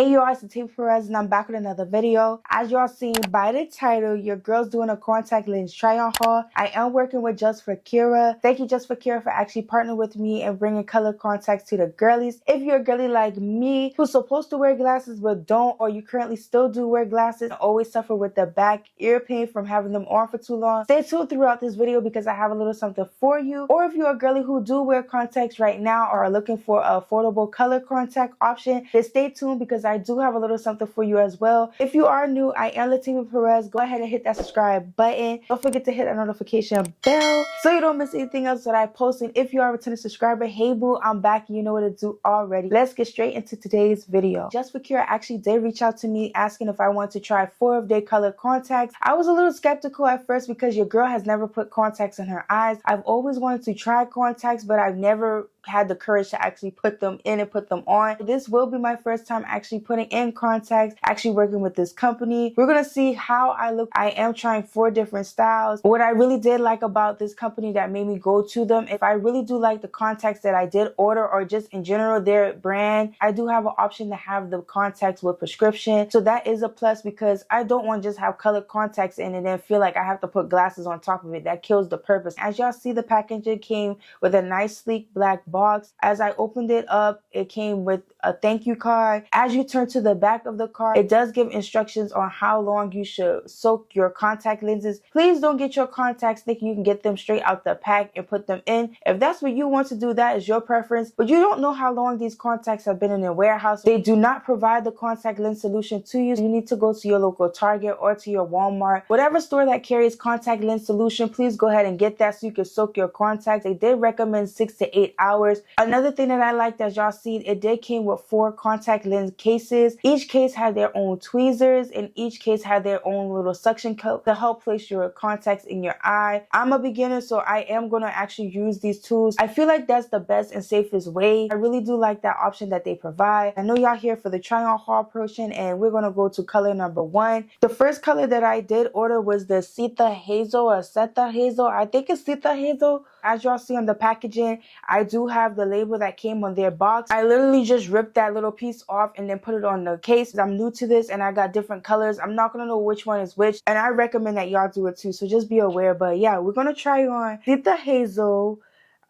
Hey y'all, it's T Perez and I'm back with another video. As y'all seen by the title, your girl's doing a contact lens try on haul. I am working with JUST4KIRA. Thank you JUST4KIRA for actually partnering with me and bringing color contacts to the girlies. If you're a girly like me who's supposed to wear glasses but don't, or you currently still do wear glasses and always suffer with the back ear pain from having them on for too long, stay tuned throughout this video because I have a little something for you. Or if you're a girly who do wear contacts right now or are looking for an affordable color contact option, then stay tuned because I do have a little something for you as well. If you are new, I am Latina Perez. Go ahead and hit that subscribe button. Don't forget to hit that notification bell so you don't miss anything else that I post. And if you are a returning subscriber, hey boo, I'm back. You know what to do already. Let's get straight into today's video. JUST4KIRA actually did reach out to me asking if I wanted to try 4 of their color contacts. I was a little skeptical at first because your girl has never put contacts in her eyes. I've always wanted to try contacts, but I've never had the courage to actually put them in and put them on. This will be my first time actually putting in contacts, actually working with this company. We're gonna see how I look. I am trying 4 different styles. What I really did like about this company that made me go to them, if I really do like the contacts that I did order or just in general their brand, I do have an option to have the contacts with prescription. So that is a plus because I don't want to just have colored contacts in and then feel like I have to put glasses on top of it. That kills the purpose. As y'all see, the packaging came with a nice sleek black box. As I opened it up, it came with a thank you card. As you turn to the back of the card, it does give instructions on how long you should soak your contact lenses. Please don't get your contacts thinking you can get them straight out the pack and put them in. If that's what you want to do, that is your preference, but you don't know how long these contacts have been in a warehouse. They do not provide the contact lens solution to you. You need to go to your local Target or to your Walmart, whatever store that carries contact lens solution. Please go ahead and get that so you can soak your contacts. They did recommend 6 to 8 hours. Another thing that I liked, as y'all see, it did came with 4 contact lens cases. Each case had their own tweezers and each case had their own little suction cup to help place your contacts in your eye. I'm a beginner, so I am going to actually use these tools. I feel like that's the best and safest way. I really do like that option that they provide. I know y'all here for the try on haul portion, and we're going to go to color number 1. The first color that I did order was the Seta Hazel or Seta Hazel. I think it's Seta Hazel. As y'all see on the packaging, I do have the label that came on their box. I literally just ripped that little piece off and then put it on the case. I'm new to this and I got different colors. I'm not gonna know which one is which, and I recommend that y'all do it too, so just be aware. But yeah, we're gonna try on Seta Hazel.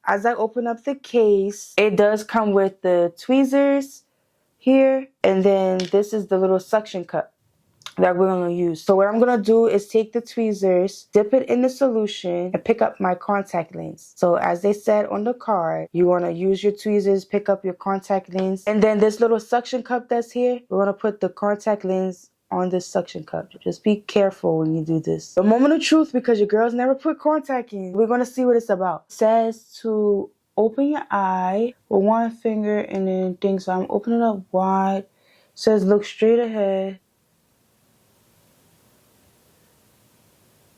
As I open up the case, it does come with the tweezers here, and then this is the little suction cup that we're going to use. So what I'm going to do is take the tweezers, dip it in the solution, and pick up my contact lens. So as they said on the card, you want to use your tweezers, pick up your contact lens, and then this little suction cup that's here, we're going to put the contact lens on this suction cup. Just be careful when you do this. The moment of truth, because your girls never put contact in. We're going to see what it's about. It says to open your eye with one finger and then things. So I'm opening up wide. It says look straight ahead.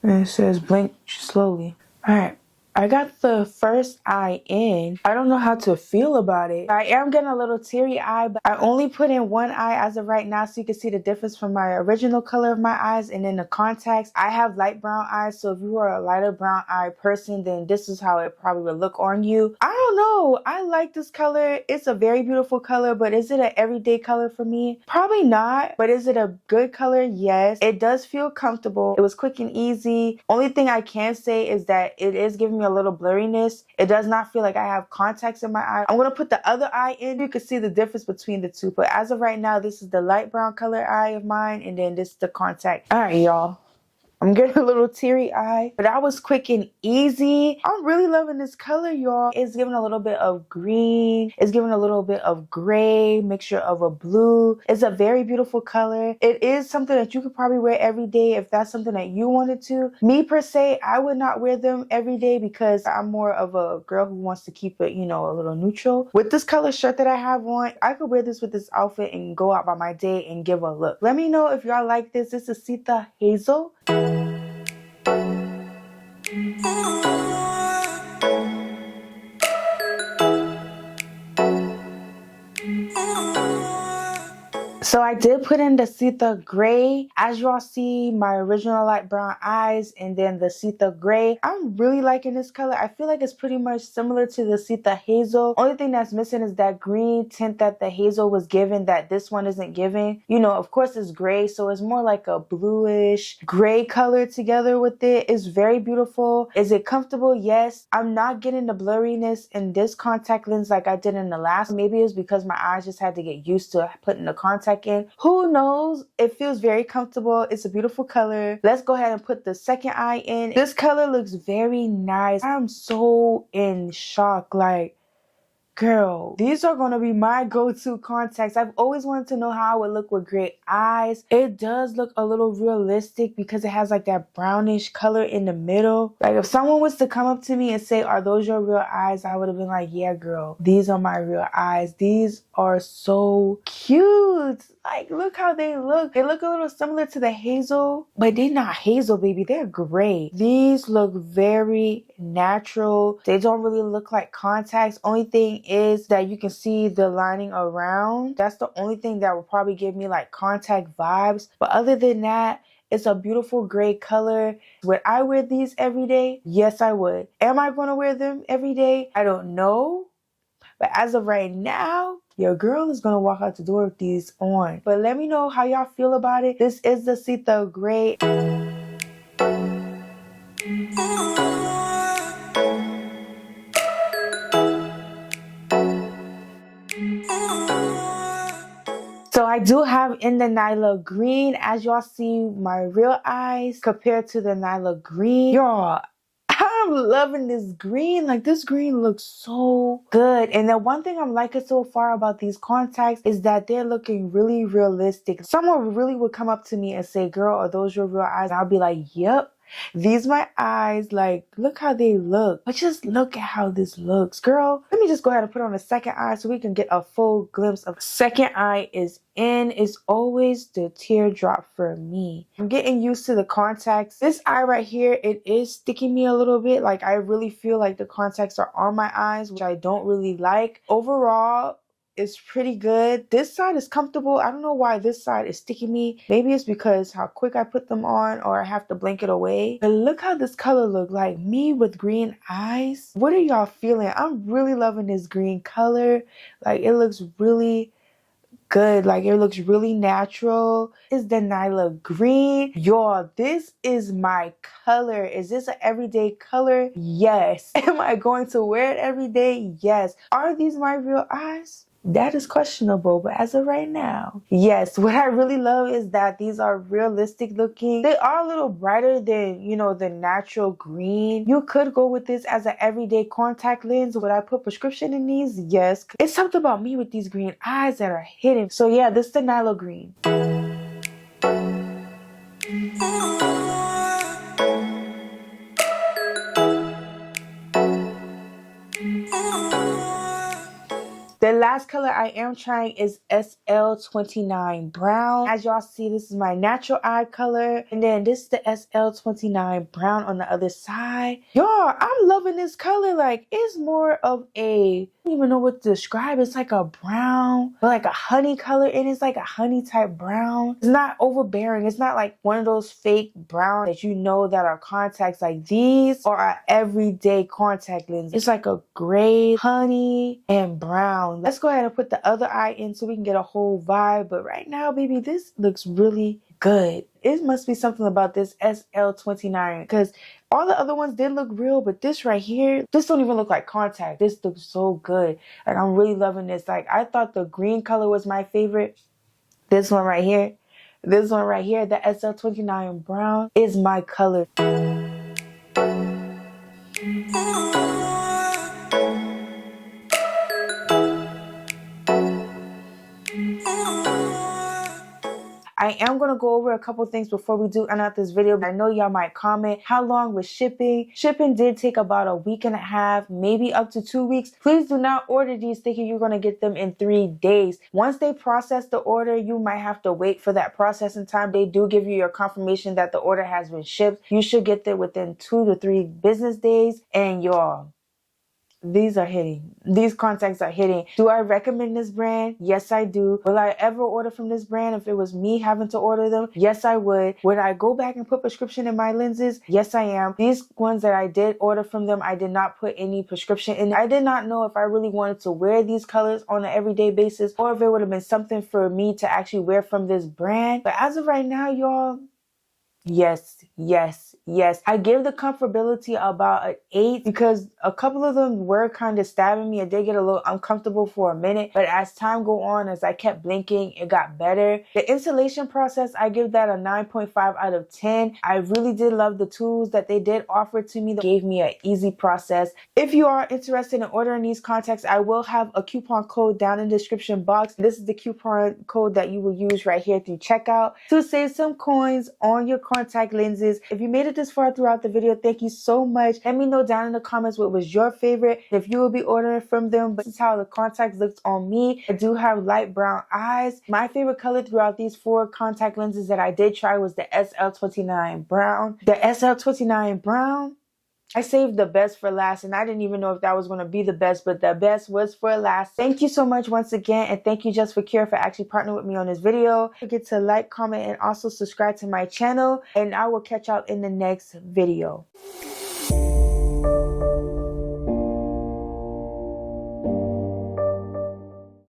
And it says blink slowly. All right. I got the first eye in. I don't know how to feel about it. I am getting a little teary eye, but I only put in one eye as of right now so you can see the difference from my original color of my eyes and then the contacts. I have light brown eyes, so if you are a lighter brown eye person, then this is how it probably would look on you. I don't know. I like this color. It's a very beautiful color, but is it an everyday color for me? Probably not, but is it a good color? Yes. It does feel comfortable. It was quick and easy. Only thing I can say is that it is giving me a little blurriness. It does not feel like I have contacts in my eye. I'm going to put the other eye in. You can see the difference between the two. But as of right now, this is the light brown color eye of mine. And then this is the contact. All right, y'all. I'm getting a little teary eye, but that was quick and easy. I'm really loving this color, y'all. It's giving a little bit of green. It's giving a little bit of gray, mixture of a blue. It's a very beautiful color. It is something that you could probably wear every day if that's something that you wanted to. Me per se, I would not wear them every day because I'm more of a girl who wants to keep it, you know, a little neutral. With this color shirt that I have on, I could wear this with this outfit and go out by my day and give a look. Let me know if y'all like this. This is Seta Hazel. So I did put in the Sita Gray. As y'all see, my original light brown eyes and then the Sita Gray. I'm really liking this color. I feel like it's pretty much similar to the Sita Hazel. Only thing that's missing is that green tint that the Hazel was given that this one isn't giving. You know, of course it's gray, so it's more like a bluish gray color together with it. It's very beautiful. Is it comfortable? Yes. I'm not getting the blurriness in this contact lens like I did in the last. Maybe it's because my eyes just had to get used to putting the contact in. Who knows? It feels very comfortable. It's a beautiful color. Let's go ahead and put the second eye in. This color looks very nice. I'm so in shock. Like, girl, these are going to be my go-to contacts. I've always wanted to know how I would look with gray eyes. It does look a little realistic because it has like that brownish color in the middle. Like if someone was to come up to me and say, "Are those your real eyes?" I would have been like, "Yeah, girl, these are my real eyes. These are so cute." Like, look how they look. They look a little similar to the Hazel, but they're not Hazel, baby. They're gray. These look very natural. They don't really look like contacts. Only thing is that you can see the lining around. That's the only thing that will probably give me like contact vibes. But other than that, it's a beautiful gray color. Would I wear these every day? Yes, I would. Am I going to wear them every day? I don't know. But as of right now, your girl is going to walk out the door with these on. But let me know how y'all feel about it. This is the Sita Gray. So I do have in the Nyla Green. As y'all see, my real eyes compared to the Nyla Green. Y'all, I'm loving this green. Like, this green looks so good. And the one thing I'm liking so far about these contacts is that they're looking really realistic. Someone really would come up to me and say, "Girl, are those your real eyes?" And I'll be like, "Yep. These my eyes. Like, look how they look." But just look at how this looks. Girl, let me just go ahead and put on the second eye so we can get a full glimpse of the second eye is in. Is always the teardrop for me. I'm getting used to the contacts. This eye right here, it is sticking me a little bit. Like, I really feel like the contacts are on my eyes, which I don't really like. Overall, it's pretty good. This side is comfortable. I don't know why this side is sticking me. Maybe it's because how quick I put them on or I have to blink it away. But look how this color look. Like, me with green eyes. What are y'all feeling? I'm really loving this green color. Like, it looks really good. Like, it looks really natural. Is the Nyla Green. Y'all, this is my color. Is this an everyday color? Yes. Am I going to wear it every day? Yes. Are these my real eyes? That is questionable, but as of right now, yes. What I really love is that these are realistic looking. They are a little brighter than, you know, the natural green. You could go with this as an everyday contact lens. Would I put prescription in these? Yes. It's something about me with these green eyes that are hidden. So yeah, this is the Nyla Green. The last color I am trying is SL29 Brown. As y'all see, this is my natural eye color. And then this is the SL29 Brown on the other side. Y'all, I'm loving this color. Like, it's more of a, I don't even know what to describe. It's like a brown, but like a honey color. And it's like a honey type brown. It's not overbearing. It's not like one of those fake brown that you know that are contacts. Like, these are an everyday contact lens. It's like a gray, honey, and brown. Let's go ahead and put the other eye in so we can get a whole vibe. But right now, baby, this looks really good. It must be something about this SL29 because all the other ones did look real, but this right here, this don't even look like contact. This looks so good. Like, I'm really loving this. Like, I thought the green color was my favorite. This one right here, the SL29 Brown is my color. I am going to go over a couple things before we do end out this video. I know y'all might comment, how long was shipping? Shipping did take about a week and a half, maybe up to 2 weeks. Please do not order these thinking you're going to get them in 3 days. Once they process the order, you might have to wait for that processing time. They do give you your confirmation that the order has been shipped. You should get there within 2 to 3 business days. And y'all, these are hitting. These contacts are hitting. Do I recommend this brand? Yes, I do. Will I ever order from this brand if it was me having to order them? Yes, I would. Would I go back and put prescription in my lenses? Yes, I am. These ones that I did order from them, I did not put any prescription in. I did not know if I really wanted to wear these colors on an everyday basis or if it would have been something for me to actually wear from this brand. But as of right now, y'all, yes, yes, yes. I give the comfortability about an 8 because a couple of them were kind of stabbing me. It did get a little uncomfortable for a minute, but as time go on, as I kept blinking, it got better. The installation process, I give that a 9.5 out of 10. I really did love the tools that they did offer to me. They gave me an easy process. If you are interested in ordering these contacts, I will have a coupon code down in the description box. This is the coupon code that you will use right here through checkout to save some coins on your contact lenses. If you made it this far throughout the video, thank you so much. Let me know down in the comments what was your favorite, if you will be ordering from them. But this is how the contacts looks on me. I do have light brown eyes. My favorite color throughout these 4 contact lenses that I did try was the SL29 brown. The SL29 brown, I saved the best for last, and I didn't even know if that was going to be the best, but the best was for last. Thank you so much once again, and thank you JUST4KIRA for actually partnering with me on this video. Don't forget to like, comment, and also subscribe to my channel, and I will catch y'all in the next video.